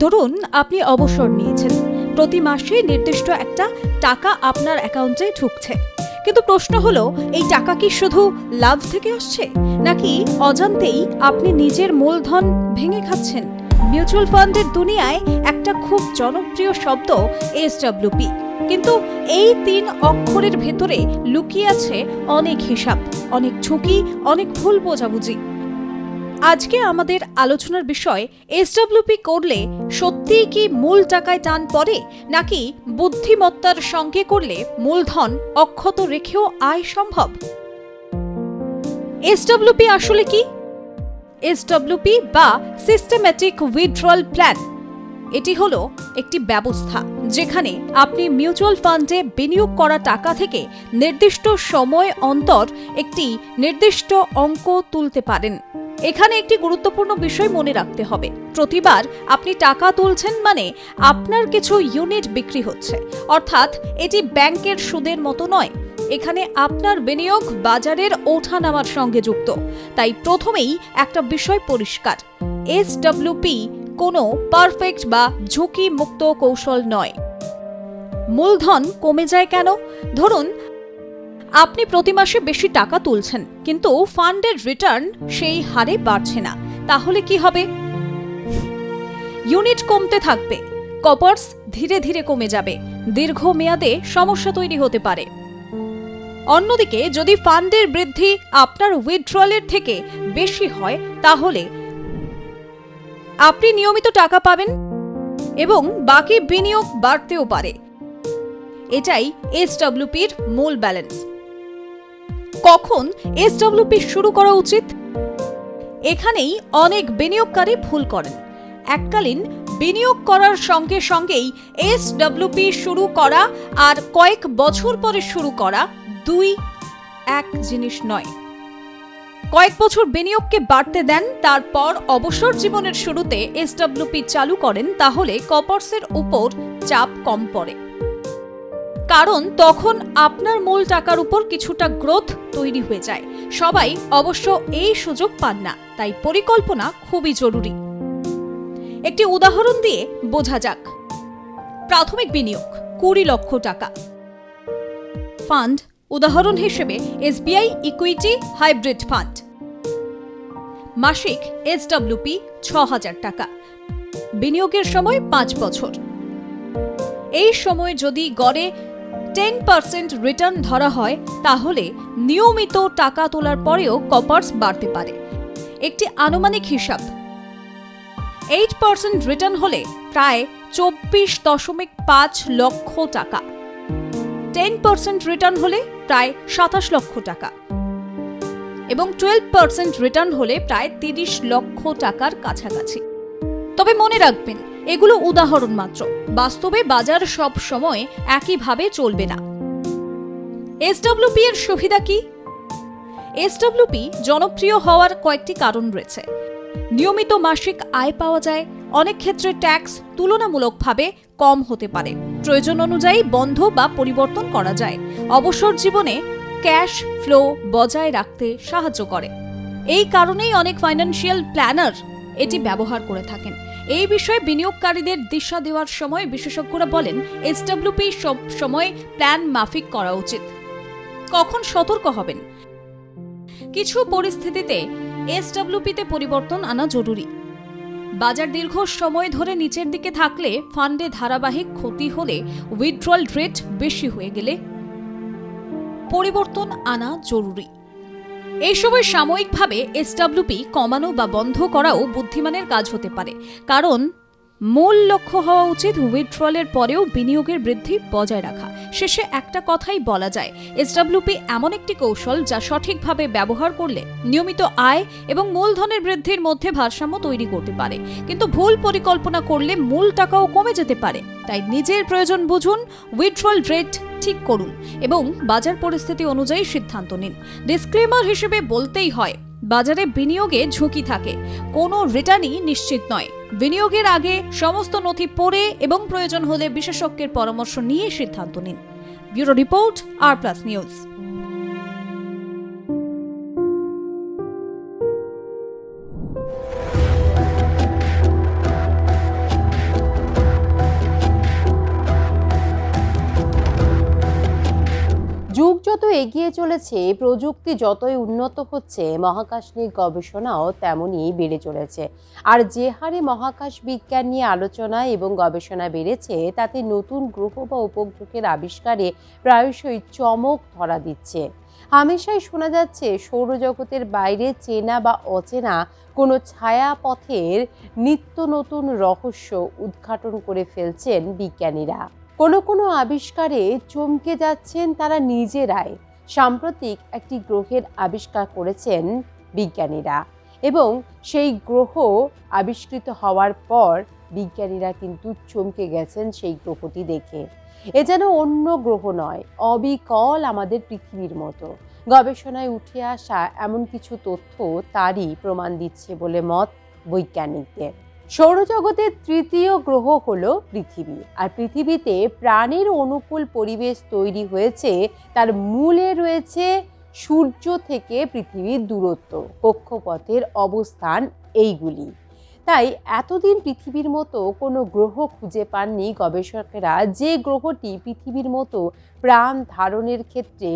ধরুন আপনি অবসর নিয়েছেন, প্রতি মাসে নির্দিষ্ট একটা টাকা আপনার অ্যাকাউন্টে ঢুকছে, কিন্তু প্রশ্ন হলো এই টাকা কি শুধু লাভ থেকে আসছে নাকি অজান্তেই আপনি নিজের মূলধন ভেঙে খাচ্ছেন? মিউচুয়াল ফান্ডের দুনিয়ায় একটা খুব জনপ্রিয় শব্দ এসডব্লিউপি, কিন্তু এই 3 অক্ষরের ভেতরে লুকিয়ে আছে অনেক হিসাব, অনেক ঝুঁকি, অনেক ভুল বোঝাবুঝি। আজকে আমাদের আলোচনার বিষয়, এসডব্লিউপি করলে সত্যিই কি মূল টাকায় টান পড়ে নাকি বুদ্ধিমত্তার সঙ্গে করলে মূলধন অক্ষত রেখেও আয় সম্ভব? এসডব্লিউপি আসলে কি? এসডব্লিউপি বা সিস্টেম্যাটিক উইথড্রয়াল প্ল্যান, এটি হলো একটি ব্যবস্থা যেখানে আপনি মিউচুয়াল ফান্ডে বিনিয়োগ করা টাকা থেকে নির্দিষ্ট সময় অন্তর একটি নির্দিষ্ট অঙ্ক তুলতে পারেন। এখানে একটি গুরুত্বপূর্ণ বিষয় মনে রাখতে হবে, প্রতিবার আপনি টাকা তুলছেন মানে আপনার কিছু ইউনিট বিক্রি হচ্ছে, অর্থাৎ এটি ব্যাংকের সুদের মতো নয়। এখানে আপনার বিনিয়োগ বাজারের ওঠানামার সঙ্গে যুক্ত। তাই প্রথমেই একটা বিষয় পরিষ্কার, এসডব্লিউপি কোনো পারফেক্ট বা ঝুঁকি মুক্ত কৌশল নয়। মূলধন কমে যায় কেন? ধরুন আপনি প্রতি মাসে বেশি টাকা তুলছেন কিন্তু ফান্ডের রিটার্ন সেই হারে বাড়ছে না, তাহলে কি হবে? ইউনিট কমতে থাকবে, কপার্স ধীরে ধীরে কমে যাবে, দীর্ঘমেয়াদে সমস্যা তৈরি হতে পারে। অন্যদিকে যদি ফান্ডের বৃদ্ধি আপনার উইথড্রয়ালের থেকে বেশি হয় তাহলে আপনি নিয়মিত টাকা পাবেন এবং বাকি বিনিয়োগ বাড়তেও পারে। এটাই এসডব্লিউপির মূল ব্যালেন্স। কখন এসডব্লিউপি শুরু করা উচিত? এখানেই অনেক বিনিয়োগকারী ভুল করেন। এককালীন বিনিয়োগ করার সঙ্গে সঙ্গেই এসডব্লিউপি শুরু করা আর কয়েক বছর পরে শুরু করা দুই এক জিনিস নয়। কয়েক বছর বিনিয়োগকে বাড়তে দেন, তারপর অবসর জীবনের শুরুতে এসডব্লিউপি চালু করেন, তাহলে কপার্সের উপর চাপ কম পড়ে, কারণ তখন আপনার মূল টাকার উপর কিছুটা গ্রোথ তৈরি হয়ে যায়। সবাই অবশ্য এই সুযোগ পান না, তাই পরিকল্পনা খুবই জরুরি। একটি উদাহরণ দিয়ে বোঝা যাক। প্রাথমিক বিনিয়োগ 20 লক্ষ টাকা। ফান্ড উদাহরণ হিসেবে এসবিআই ইকুইটি হাইব্রিড ফান্ড। মাসিক এসডব্লিউপি 6000 টাকা। বিনিয়োগের সময় 5 বছর। এই সময় যদি গড়ে 10% রিটার্ন ধরা হয় তাহলে নিয়মিত টাকা তোলার পরেও কপার্স বাড়তে পারে। একটি আনুমানিক হিসাব, 8% রিটার্ন হলে প্রায় 24.5 লক্ষ টাকা, 10% রিটার্ন হলে প্রায় 27 লক্ষ টাকা এবং 12% রিটার্ন হলে প্রায় 30 লক্ষ টাকার কাছাকাছি। তবে মনে রাখবেন, এগুলো উদাহরণ মাত্র, বাস্তবে বাজার সব সময় একইভাবে চলবে না। এসডব্লিউপি এর সুবিধা কি? এসডব্লিউপি জনপ্রিয় হওয়ার কয়েকটি কারণ রয়েছে। নিয়মিত মাসিক আয় পাওয়া যায়, অনেক ক্ষেত্রে ট্যাক্স তুলনামূলকভাবে কম হতে পারে, প্রয়োজন অনুযায়ী বন্ধ বা পরিবর্তন করা যায়, অবসর জীবনে ক্যাশ ফ্লো বজায় রাখতে সাহায্য করে। এই কারণেই অনেক ফাইন্যান্সিয়াল প্ল্যানার এটি ব্যবহার করে থাকেন। এই বিষয়ে বিনিয়োগকারীদের দিশা দেওয়ার সময় বিশেষজ্ঞরা বলেন এসডব্লিউপি সব সময় প্ল্যান মাফিক করা উচিত। কখন সতর্ক হবেন? কিছু পরিস্থিতিতে এসডব্লিউপিতে পরিবর্তন আনা জরুরি। বাজার দীর্ঘ সময় ধরে নিচের দিকে থাকলে, ফান্ডে ধারাবাহিক ক্ষতি হলে, উইথড্রয়াল রেট বেশি হয়ে গেলে পরিবর্তন আনা জরুরি। এই সময় সাময়িকভাবে এসডব্লিউপি কমানো বা বন্ধ করাও বুদ্ধিমানের কাজ হতে পারে, কারণ মূল লক্ষ্য হওয়া উচিত উইথড্রয়ালের পরেও বিনিয়োগের বৃদ্ধি বজায় রাখা। শেষে একটা কথাই বলা যায়, এসডব্লিউপি এমন একটি কৌশল যা সঠিকভাবে ব্যবহার করলে নিয়মিত আয় এবং মূলধনের বৃদ্ধির মধ্যে ভারসাম্য তৈরি করতে পারে, কিন্তু ভুল পরিকল্পনা করলে মূল টাকাও কমে যেতে পারে। তাই নিজের প্রয়োজন বুঝুন, উইথড্রয়াল রেট ঠিক করুন এবং বাজার পরিস্থিতি অনুযায়ী সিদ্ধান্ত নিন। ডিসক্লেমার হিসেবে বলতেই হয়, বাজারে বিনিয়োগে ঝুঁকি থাকে, কোনো রিটার্নই নিশ্চিত নয়। বিনিয়োগের আগে সমস্ত নথি পড়ে এবং প্রয়োজন হলে বিশেষজ্ঞের পরামর্শ নিয়ে সিদ্ধান্ত নিন। ব্যুরো রিপোর্ট, আর প্লাস নিউজ। এগিয়ে চলেছে, প্রযুক্তি যতই উন্নত হচ্ছে, মহাকাশ নিয়ে গবেষণাও তেমনই বেড়ে চলেছে। আর যে হারে মহাকাশ বিজ্ঞান নিয়ে আলোচনা এবং গবেষণা বেড়েছে, তাতে নতুন গ্রহ বা উপগ্রহের আবিষ্কারে প্রায়শই চমক ধরা দিচ্ছে। হামেশাই শোনা যাচ্ছে সৌরজগতের বাইরে চেনা বা অচেনা কোনো ছায়াপথের নিত্য নতুন রহস্য উদ্ঘাটন করে ফেলছেন বিজ্ঞানীরা। কোনো কোনো আবিষ্কারে চমকে যাচ্ছেন তারা নিজেরাই। সাম্প্রতিক একটি গ্রহের আবিষ্কার করেছেন বিজ্ঞানীরা, এবং সেই গ্রহ আবিষ্কৃত হওয়ার পর বিজ্ঞানীরা কিন্তু চমকে গেছেন সেই গ্রহটি দেখে। এ যেন অন্য গ্রহ নয়, অবিকল আমাদের পৃথিবীর মতো। গবেষণায় উঠে আসা এমন কিছু তথ্য তারই প্রমাণ দিচ্ছে বলে মত বৈজ্ঞানিকদের। সৌরজগতের তৃতীয় গ্রহ হলো পৃথিবী। আর পৃথিবীতে প্রাণীর অনুকূল পরিবেশ তৈরি হয়েছে, তার মূলে রয়েছে সূর্য থেকে পৃথিবীর দূরত্ব, কক্ষপথের অবস্থান এইগুলি। তাই এতদিন পৃথিবীর মতো কোনো গ্রহ খুঁজে পাননি গবেষকেরা, যে গ্রহটি পৃথিবীর মতো প্রাণ ধারণের ক্ষেত্রে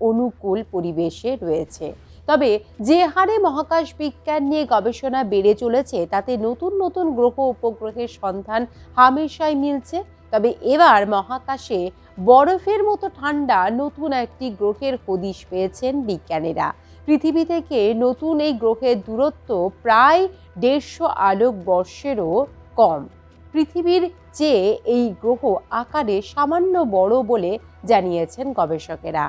অনুকূল পরিবেশে রয়েছে। তবে যে হারে মহাকাশ বিজ্ঞান নিয়ে গবেষণা বেড়ে চলেছে, তাতে নতুন নতুন গ্রহ উপগ্রহের সন্ধান হামেশাই মিলছে। তবে এবার মহাকাশে বরফের মতো ঠান্ডা নতুন একটি গ্রহের হদিশ পেয়েছেন বিজ্ঞানীরা। পৃথিবী থেকে নতুন এই গ্রহের দূরত্ব প্রায় 150 আলোক বর্ষেরও কম। পৃথিবীর চেয়ে এই গ্রহ আকারে সামান্য বড় বলে জানিয়েছেন গবেষকেরা।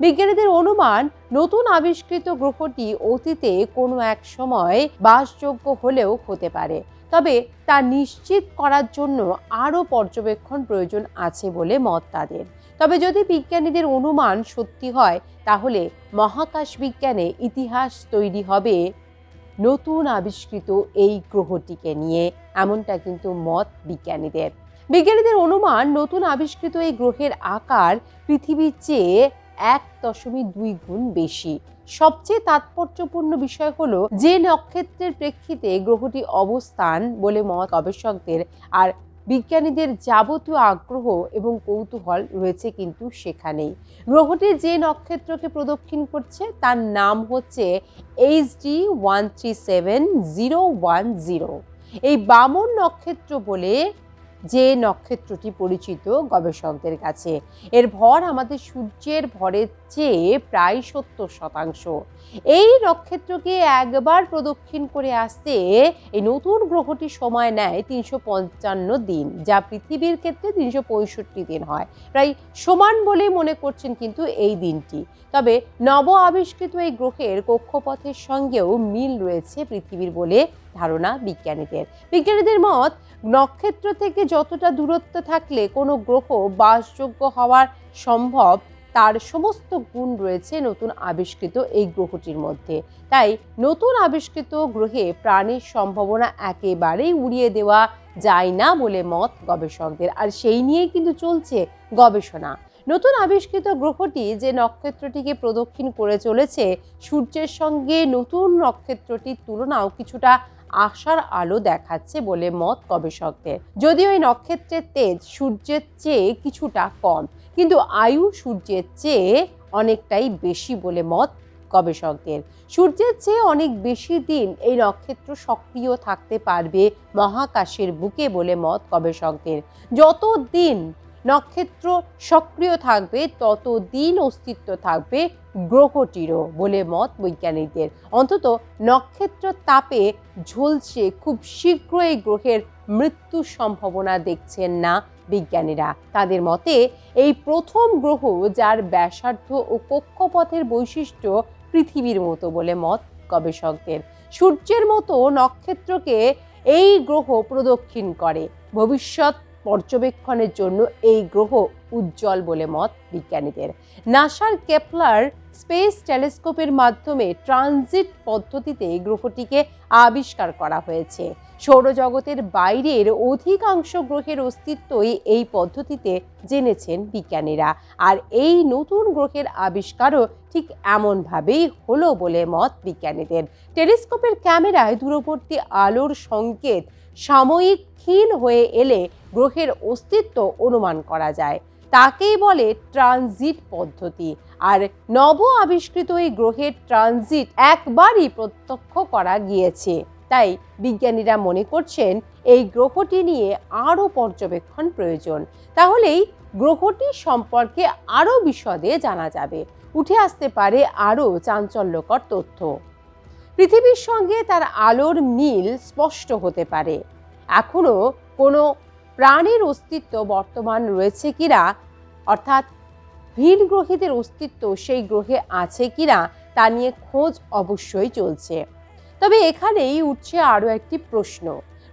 বিজ্ঞানীদের অনুমান, নতুন আবিষ্কৃত গ্রহটি অতীতে কোনো এক সময় বাসযোগ্য হলেও হতে পারে। তবে তা নিশ্চিত করার জন্য আরও পর্যবেক্ষণ প্রয়োজন আছে বলে মত তাদের। তবে যদি বিজ্ঞানীদের অনুমান সত্যি হয়, তাহলে মহাকাশ বিজ্ঞানে ইতিহাস তৈরি হবে নতুন আবিষ্কৃত এই গ্রহটিকে নিয়ে, এমনটা কিন্তু মত বিজ্ঞানীদের। বিজ্ঞানীদের অনুমান, নতুন আবিষ্কৃত এই গ্রহের আকার পৃথিবীর চেয়ে 1.2 গুণ বেশি। সবচেয়ে তাৎপর্যপূর্ণ বিষয় হলো যে নক্ষত্রের প্রেক্ষিতে গ্রহটি অবস্থান বলে মত গবেষকদের। আর বিজ্ঞানীদের যাবতীয় আগ্রহ এবং কৌতূহল রয়েছে কিন্তু সেখানেই। গ্রহটি যে নক্ষত্রকে প্রদক্ষিণ করছে তার নাম হচ্ছে HD 137010। এই বামন নক্ষত্র বলে যে নক্ষত্রটি পরিচিত গবেষকদের কাছে। এর ভর আমাদের সূর্যের ভরের চেয়ে প্রায় 70%। এই নক্ষত্রকে একবার প্রদক্ষিণ করে আসতে এই নতুন গ্রহটি সময় নেয় 355 দিন, যা পৃথিবীর ক্ষেত্রে 365 দিন হয়। প্রায় সমান বলে মনে করছেন কিন্তু এই দিনটি। তবে নব আবিষ্কৃত এই গ্রহের কক্ষপথের সঙ্গেও মিল রয়েছে পৃথিবীর বলে ধারণা বিজ্ঞানীদের। বিজ্ঞানীদের মত, নক্ষত্র থেকে যতটা দূরত্ব থাকলে কোনো গ্রহ বাসযোগ্য হওয়ার সম্ভব, তার সমস্ত গুণ রয়েছে নতুন আবিষ্কৃত এই গ্রহটির মধ্যে। তাই নতুন আবিষ্কৃত গ্রহে প্রাণের সম্ভাবনা একেবারেই উড়িয়ে দেওয়া যায় না বলে মত গবেষকদের। আর সেই নিয়েই কিন্তু চলছে গবেষণা। নতুন আবিষ্কৃত গ্রহটি যে নক্ষত্রটিকে প্রদক্ষিণ করে চলেছে, সূর্যের সঙ্গে নতুন নক্ষত্রটির তুলনাও কিছুটা আশার আলো দেখাচ্ছে বলে মত গবেষকদের। যদিও এই নক্ষত্রের তেজ সূর্যের চেয়ে কিছুটা কম, কিন্তু আয়ু সূর্যের চেয়ে অনেকটাই বেশি বলে মত গবেষকদের। সূর্যের চেয়ে অনেক বেশি দিন এই নক্ষত্র সক্রিয় থাকতে পারবে মহাকাশের বুকে বলে মত গবেষকদের। যত দিন নক্ষত্র সক্রিয় থাকবে, তত দিন অস্তিত্ব থাকবে গ্রহটিরও বলে মত বৈজ্ঞানিকদের। অন্তত নক্ষত্র তাপে ঝলসে খুব শীঘ্র এই গ্রহের মৃত্যুর সম্ভাবনা দেখছেন না বিজ্ঞানীরা। তাদের মতে এই প্রথম গ্রহ যার ব্যাসার্ধ ও কক্ষপথের বৈশিষ্ট্য পৃথিবীর মতো বলে মত গবেষকদের। সূর্যের মতো নক্ষত্রকে এই গ্রহ প্রদক্ষিণ করে। ভবিষ্যৎ পর্যবেক্ষণের জন্য এই গ্রহ উজ্জ্বল বলে মত বিজ্ঞানীদের। নাসার কেপলার স্পেস টেলিস্কোপের মাধ্যমে ট্রানজিট পদ্ধতিতে গ্রহটিকে আবিষ্কার করা হয়েছে। সৌরজগতের বাইরের অধিকাংশ গ্রহের অস্তিত্বই এই পদ্ধতিতে জেনেছেন বিজ্ঞানীরা। আর এই নতুন গ্রহের আবিষ্কারও ঠিক এমনভাবেই হলো বলে মত বিজ্ঞানীদের। টেলিস্কোপের ক্যামেরায় দূরবর্তী আলোর সংকেত সাময়িক ক্ষীণ হয়ে এলে গ্রহের অস্তিত্ব অনুমান করা যায়। তাকেই বলে ট্রানজিট পদ্ধতি। আর নব আবিষ্কৃত এই গ্রহের ট্রানজিট একবারই প্রত্যক্ষ করা গিয়েছে। তাই বিজ্ঞানীরা মনে করছেন এই গ্রহটি নিয়ে আরও পর্যবেক্ষণ প্রয়োজন। তাহলেই গ্রহটি সম্পর্কে আরও বিশদে জানা যাবে, উঠে আসতে পারে আরও চাঞ্চল্যকর তথ্য। পৃথিবীর সঙ্গে তার আলোর মিল স্পষ্ট হতে পারে। এখনো কোনো প্রাণীর অস্তিত্ব বর্তমান রয়েছে কিনা, অর্থাৎ ভিন গ্রহীদের অস্তিত্ব সেই গ্রহে আছে কিনা তা নিয়ে খোঁজ অবশ্যই চলছে। তবে এখানেই উঠছে আরও একটি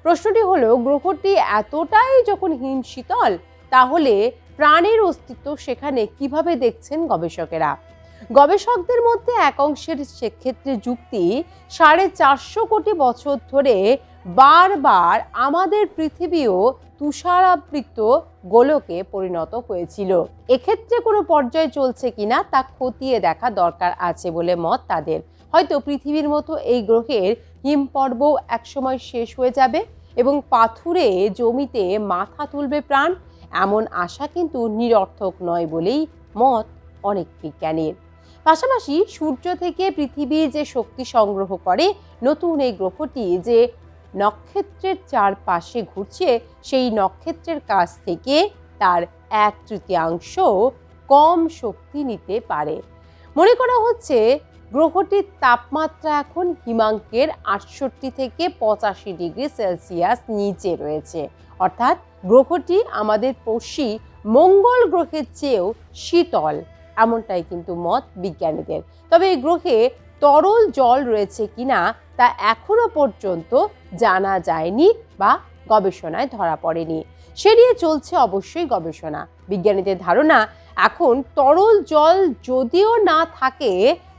প্রশ্নটি হলো, গ্রহটি এতটাই যখন হিমশীতল, তাহলে প্রাণীর অস্তিত্ব সেখানে কিভাবে দেখছেন গবেষকেরা? গবেষকদের মধ্যে এক অংশের সেক্ষেত্রে যুক্তি, 450 কোটি বছর ধরে বারবার আমাদের পৃথিবীও তুষারাবৃত গোলকে পরিণত হয়েছিল। এক্ষেত্রে কোনো পর্যায় চলছে কিনা তা খতিয়ে দেখা দরকার আছে বলে মত তাদের। হয়তো পৃথিবীর মতো এই গ্রহের হিমপর্ব একসময় শেষ হয়ে যাবে এবং পাথুরে জমিতে মাথা তুলবে প্রাণ। এমন আশা কিন্তু নিরর্থক নয় বলেই মত অনেক বিজ্ঞানীর। পাশাপাশি সূর্য থেকে পৃথিবী যে শক্তি সংগ্রহ করে, নতুন এই গ্রহটি যে নক্ষত্রের চারপাশে ঘুরছে, সেই নক্ষত্রের কাছ থেকে তার 1/3 কম শক্তি নিতে পারে। মনে করা হচ্ছে গ্রহটির তাপমাত্রা এখন হিমাঙ্কের 68 থেকে 85 ডিগ্রি সেলসিয়াস নিচে রয়েছে। অর্থাৎ গ্রহটি আমাদের পড়শি মঙ্গল গ্রহের চেয়েও শীতল, এমনটাই কিন্তু মত বিজ্ঞানীদের। তবে এই গ্রহে তরল জল রয়েছে কিনা তা এখনো পর্যন্ত জানা যায়নি বা গবেষণায় ধরা পড়েনি। সে নিয়ে চলছে অবশ্যই গবেষণা। বিজ্ঞানীদের ধারণা, এখন তরল জল যদিও না থাকে,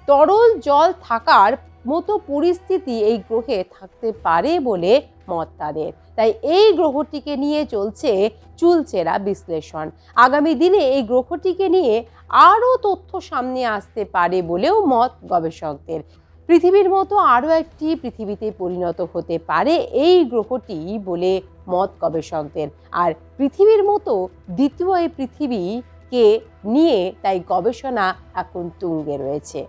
তরল জল থাকার মতো পরিস্থিতি এই গ্রহে থাকতে পারে বলে মত তাদের। তাই এই গ্রহটিকে নিয়ে চলছে চুলচেরা বিশ্লেষণ। আগামী দিনে এই গ্রহটিকে নিয়ে আরও তথ্য সামনে আসতে পারে বলেও মত গবেষকদের। পৃথিবীর মতো আরও একটি পৃথিবীতে পরিণত হতে পারে এই গ্রহটি বলে মত গবেষকদের। আর পৃথিবীর মতো দ্বিতীয় এই পৃথিবীকে নিয়ে তাই গবেষণা এখন তুঙ্গে রয়েছে।